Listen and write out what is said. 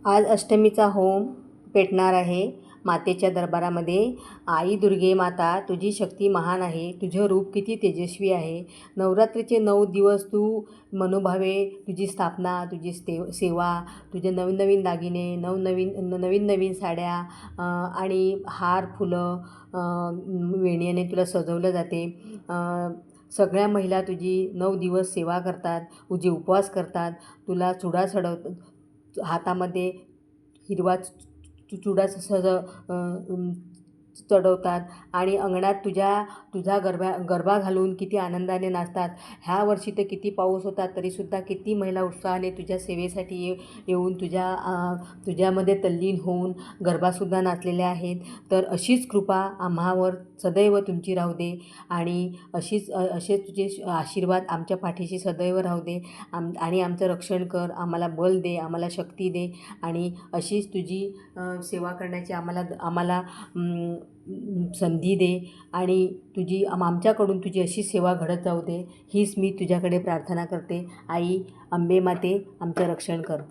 आज अष्टमीचा होम पेटणार आहे मातेच्या दरबारामध्ये। आई दुर्गे माता, तुझी शक्ती महान आहे, तुझं रूप किती तेजस्वी आहे। नवरात्रीचे 9 दिवस तू मनोभावे तुझी स्थापना, तुझी सेवा, तुझे नवीन नवीन दागिने, नवीन नवीन साड्या आणि हार फुलं वेणीने तुला सजवलं जाते। सगळ्या महिला तुझी 9 दिवस सेवा करतात, तुझे उपवास करतात, तुला चुडा चढवतात, हातामध्ये हिरवा चुडा चढवतात आणि अंगणात तुझा गरबा घालून किती आनंदाने नाचतात। ह्या वर्षी तर किती पाऊस होता तरीसुद्धा किती महिला उत्साहाने तुझ्या सेवेसाठी येऊन तुझ्यामध्ये तल्लीन होऊन गरबासुद्धा नाचलेल्या आहेत। तर अशीच कृपा आम्हावर सदैव तुमची राहू दे आणि असे तुझे आशीर्वाद आमच्या पाठीशी सदैव राहू दे। आणि आमचं रक्षण कर, आम्हाला बल दे, आम्हाला शक्ती दे आणि अशीच तुझी सेवा करण्याची आम्हाला संधी दे आणि आमच्याकडून तुझी अशी सेवा घडत जाऊ दे, हीच मी तुझ्याकडे प्रार्थना करते। आई अंबे माते, आमचं रक्षण कर।